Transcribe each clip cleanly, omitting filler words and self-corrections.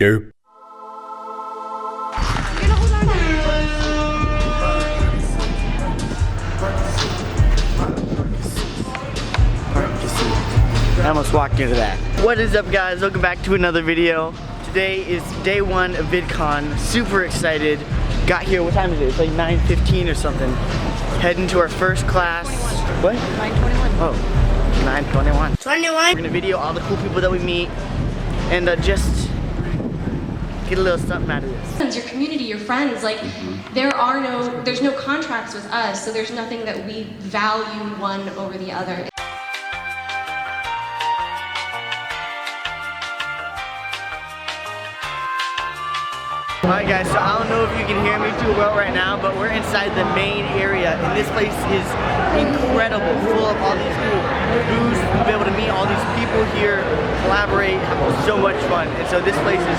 Derp. I almost walked into that. What is up, guys? Welcome back to another video. Today is day one of VidCon. Super excited. Got here, what time is it? It's like 9:15 or something. Heading to our first class. What? 9:21. Oh, 9:21. 21. We're gonna video all the cool people that we meet and just get a little something out of this. Your community, your friends, like there's no contracts with us, so there's nothing that we value one over the other. Alright guys, so I don't know if you can hear me too well right now, but we're inside the main area and this place is incredible, full of all these cool booths. We'll be able to meet all these people here, collaborate, have so much fun. And so this place is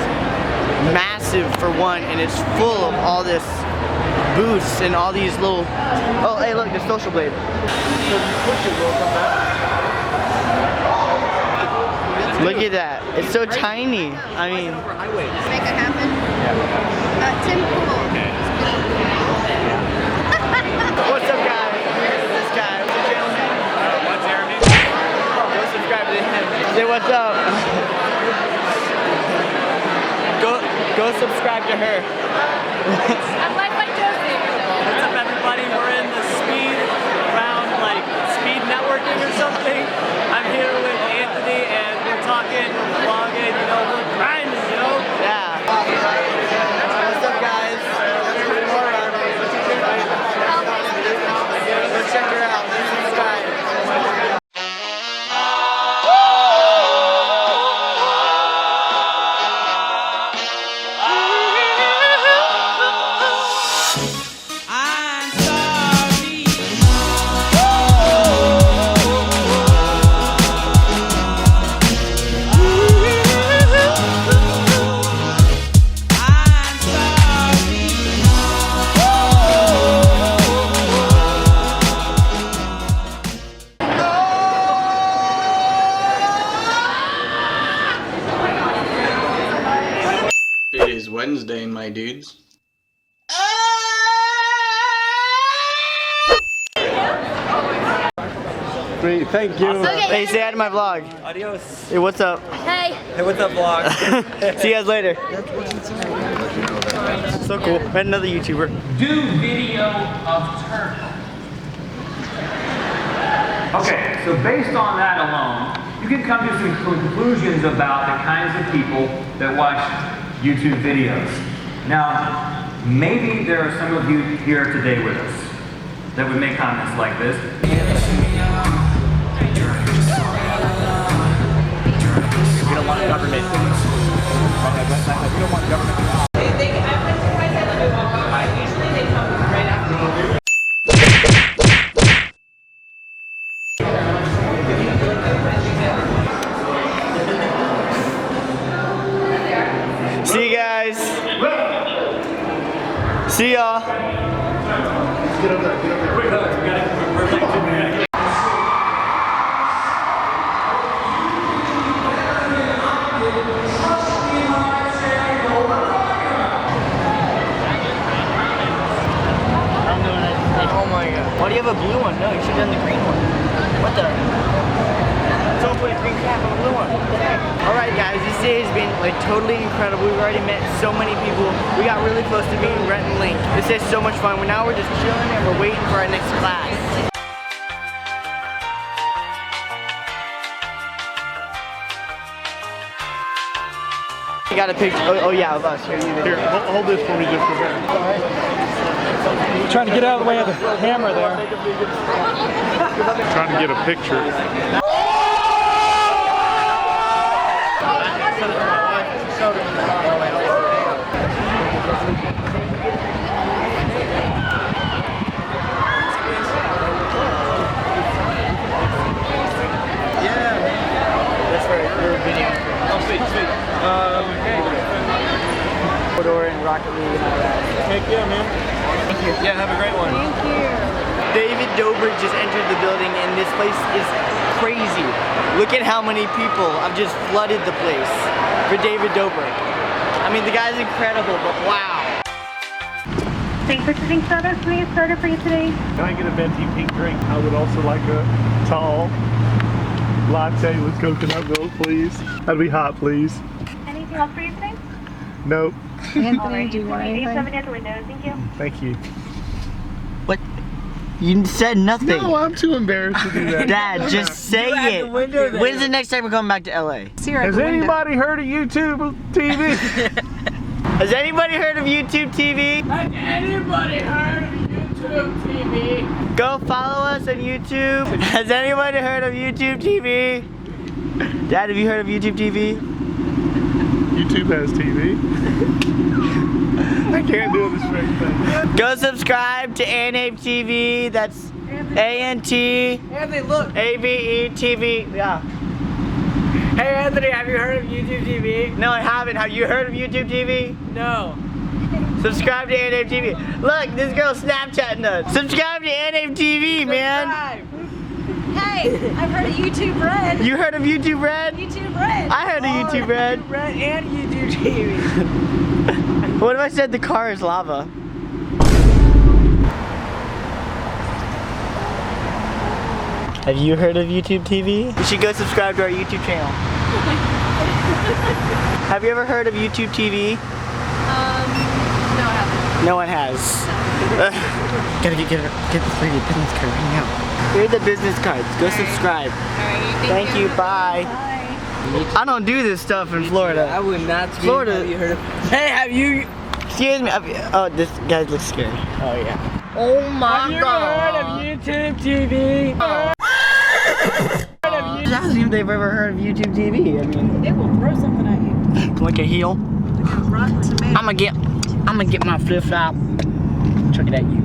massive for one, and it's full of all this booths and all these little, oh hey look, the social blade. Look at that, it's so tiny. I mean, Make it happen. Tim Pool. what's up guys? This guy, what's your channel name? What's Avery? Go subscribe to him. Say what's up. Go subscribe to her. I'm like Josie. What's up, everybody? We're in the speed round, like speed networking or something. I'm here with Anthony, and we're talking, we're vlogging, you know, we're grinding, you know? Yeah. What's up, guys? Go check her out. Subscribe. It is Wednesday, my dudes. Great, thank you. Okay. Hey, say hi to my vlog. Adios. Hey, what's up? Hey. Hey, what's up, vlog? See you guys later. So cool. Met another YouTuber. Do video of turf. Okay, so based on that alone, you can come to some conclusions about the kinds of people that watch YouTube videos. Now, maybe there are some of you here today with us that would make comments like this. We don't want government. We don't want government. See you guys. See y'all. Quick, we're like 2 minutes. Oh my god. Why do you have a blue one? No, you should have done the green one. What the? Someone put a green cap on a blue one. Alright guys, this day has been like totally incredible. We've already met so many people. We got really close to meeting Brent and Link. This is so much fun. Now we're just chilling and we're waiting for our next class. You got a picture, oh yeah, of us. Here, Hold this for me just a second. Trying to get out of the way of the hammer there. Trying to get a picture. Yeah. That's right, we're videoing. Oh, sweet. Fedora and Rocket League and all that. Heck yeah, man. Thank you. Yeah, have a great one. Thank you. David Dobrik just entered the building and this place is crazy. Look at how many people have just flooded the place for David Dobrik. I mean, the guy's incredible, but wow. Thanks for choosing Starbucks. Can we get started for you today? Can I get a venti pink drink? I would also like a tall latte with coconut milk, please. That'd be hot, please. Anything else for you today? Nope. Anthony, do you want anything? 87 at the windows. Thank you. Thank you. What? You said nothing. No, I'm too embarrassed to do that. Dad, just say it. When's the next time we're going back to LA? Has anybody heard of YouTube TV? Has anybody heard of YouTube TV? Has anybody heard of YouTube TV? Go follow us on YouTube. Has anybody heard of YouTube TV? Dad, have you heard of YouTube TV? YouTube has TV. I can't do this straight thing. Go subscribe to AntAveTv. That's A-N-T. Anthony, look. A-V-E-T-V. Yeah. Hey Anthony, have you heard of YouTube TV? No, I haven't. Have you heard of YouTube TV? No. Subscribe to AntAveTv. Look, this girl's Snapchatting us. Subscribe to AntAveTv, man. Hey, I've heard of YouTube Red. You heard of YouTube Red? YouTube Red. I heard of YouTube Red. YouTube Red and YouTube TV. What if I said the car is lava? Have you heard of YouTube TV? You should go subscribe to our YouTube channel. Have you ever heard of YouTube TV? No, I haven't. No one has. Gotta get this lady a business card right now. Here are the business cards. Go subscribe. Alright, Thank you. Bye. Bye. I don't do this stuff in Florida. I would not speak. Florida. Have you heard of? Hey, have you? Excuse me. Oh, this guy looks scary. Oh yeah. Oh my Have you God. heard of YouTube TV? Just asking if they've ever heard of YouTube TV. I mean, It will throw something at you. like a heel. Rotten tomato. I'm gonna get my flip flop. Chuck it at you.